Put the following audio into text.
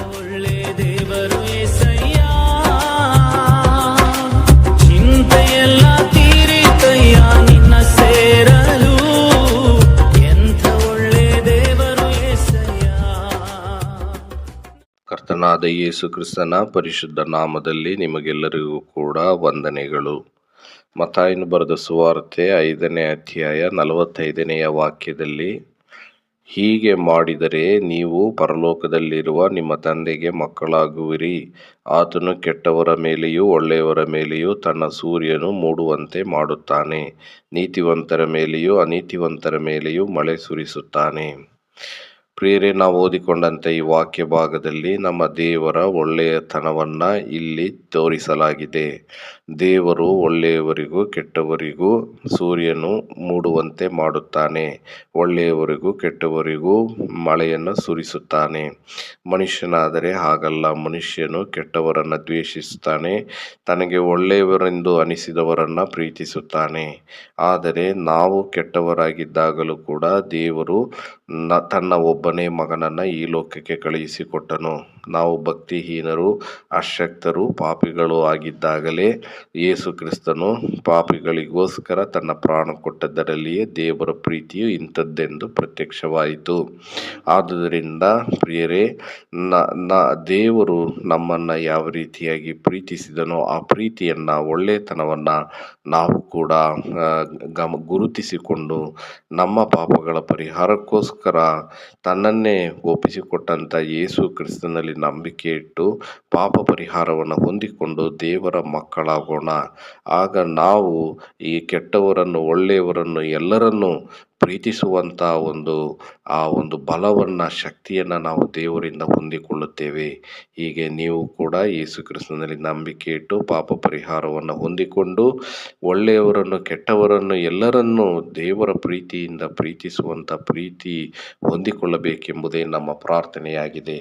ಒಳ್ಳೆ ದೇವರು యేసయ్య, ಚಿಂತೆಯೆಲ್ಲ ತೀರಿತಯ್ಯ ನಿನ್ನ ಸೇರಲು. ಎಂಥ ಒಳ್ಳೆ ದೇವರು యేసయ్య. ಕರ್ತನಾದ ಯೇಸು ಕ್ರಿಸ್ತನ ಪರಿಶುದ್ಧ ನಾಮದಲ್ಲಿ ನಿಮಗೆಲ್ಲರಿಗೂ ಕೂಡ ವಂದನೆಗಳು. ಮತ್ತಾಯನು ಬರೆದ ಸುವಾರ್ತೆ 5ನೇ ಅಧ್ಯಾಯ 45ನೆಯ ವಾಕ್ಯದಲ್ಲಿ, ಹೀಗೆ ಮಾಡಿದರೆ ನೀವು ಪರಲೋಕದಲ್ಲಿರುವ ನಿಮ್ಮ ತಂದೆಗೆ ಮಕ್ಕಳಾಗುವಿರಿ. ಆತನು ಕೆಟ್ಟವರ ಮೇಲೆಯೂ ಒಳ್ಳೆಯವರ ಮೇಲೆಯೂ ತನ್ನ ಸೂರ್ಯನು ಮೂಡುವಂತೆ ಮಾಡುತ್ತಾನೆ. ನೀತಿವಂತರ ಮೇಲೆಯೂ ಅನೀತಿವಂತರ ಮೇಲೆಯೂ ಮಳೆ ಸುರಿಸುತ್ತಾನೆ. ಪ್ರಿಯರೇ, ನಾವು ಓದಿಕೊಂಡಂತೆ ಈ ವಾಕ್ಯ ಭಾಗದಲ್ಲಿ ನಮ್ಮ ದೇವರ ಒಳ್ಳೆಯತನವನ್ನು ಇಲ್ಲಿ ತೋರಿಸಲಾಗಿದೆ. ದೇವರು ಒಳ್ಳೆಯವರಿಗೂ ಕೆಟ್ಟವರಿಗೂ ಸೂರ್ಯನು ಮೂಡುವಂತೆ ಮಾಡುತ್ತಾನೆ. ಒಳ್ಳೆಯವರಿಗೂ ಕೆಟ್ಟವರಿಗೂ ಮಳೆಯನ್ನು ಸುರಿಸುತ್ತಾನೆ. ಮನುಷ್ಯನಾದರೆ ಹಾಗಲ್ಲ. ಮನುಷ್ಯನು ಕೆಟ್ಟವರನ್ನು ದ್ವೇಷಿಸುತ್ತಾನೆ, ತನಗೆ ಒಳ್ಳೆಯವರೆಂದು ಅನಿಸಿದವರನ್ನು ಪ್ರೀತಿಸುತ್ತಾನೆ. ಆದರೆ ನಾವು ಕೆಟ್ಟವರಾಗಿದ್ದಾಗಲೂ ಕೂಡ ದೇವರು ತನ್ನ ಒಬ್ಬನೇ ಮಗನನ್ನು ಈ ಲೋಕಕ್ಕೆ ಕಳುಹಿಸಿಕೊಟ್ಟನು. ನಾವು ಭಕ್ತಿಹೀನರು, ಅಶಕ್ತರು, ಪಾಪಿಗಳು ಆಗಿದ್ದಾಗಲೇ ಯೇಸು ಕ್ರಿಸ್ತನು ಪಾಪಿಗಳಿಗೋಸ್ಕರ ತನ್ನ ಪ್ರಾಣ ಕೊಟ್ಟದ್ದರಲ್ಲಿಯೇ ದೇವರ ಪ್ರೀತಿಯು ಇಂಥದ್ದೆಂದು ಪ್ರತ್ಯಕ್ಷವಾಯಿತು. ಆದುದರಿಂದ ಪ್ರಿಯರೇ, ದೇವರು ನಮ್ಮನ್ನು ಯಾವ ರೀತಿಯಾಗಿ ಪ್ರೀತಿಸಿದನೋ ಆ ಪ್ರೀತಿಯನ್ನು, ಒಳ್ಳೆಯತನವನ್ನು ನಾವು ಕೂಡ ಗುರುತಿಸಿಕೊಂಡು ನಮ್ಮ ಪಾಪಗಳ ಪರಿಹಾರಕ್ಕೋಸ್ಕರ ತನ್ನನ್ನೇ ಒಪ್ಪಿಸಿಕೊಟ್ಟಂಥ ಯೇಸು ಕ್ರಿಸ್ತನಲ್ಲಿ ನಂಬಿಕೆ ಇಟ್ಟು ಪಾಪ ಪರಿಹಾರವನ್ನು ಹೊಂದಿಕೊಂಡು ದೇವರ ಮಕ್ಕಳಾಗೋಣ. ಆಗ ನಾವು ಈ ಕೆಟ್ಟವರನ್ನು, ಒಳ್ಳೆಯವರನ್ನು, ಎಲ್ಲರನ್ನೂ ಪ್ರೀತಿಸುವಂಥ ಒಂದು ಬಲವನ್ನು, ಶಕ್ತಿಯನ್ನು ನಾವು ದೇವರಿಂದ ಹೊಂದಿಕೊಳ್ಳುತ್ತೇವೆ. ಹೀಗೆ ನೀವು ಕೂಡ ಯೇಸು ಕ್ರಿಸ್ತನಲ್ಲಿ ನಂಬಿಕೆ ಇಟ್ಟು ಪಾಪ ಪರಿಹಾರವನ್ನು ಹೊಂದಿಕೊಂಡು ಒಳ್ಳೆಯವರನ್ನು, ಕೆಟ್ಟವರನ್ನು, ಎಲ್ಲರನ್ನೂ ದೇವರ ಪ್ರೀತಿಯಿಂದ ಪ್ರೀತಿಸುವಂಥ ಪ್ರೀತಿ ಹೊಂದಿಕೊಳ್ಳಬೇಕೆಂಬುದೇ ನಮ್ಮ ಪ್ರಾರ್ಥನೆಯಾಗಿದೆ.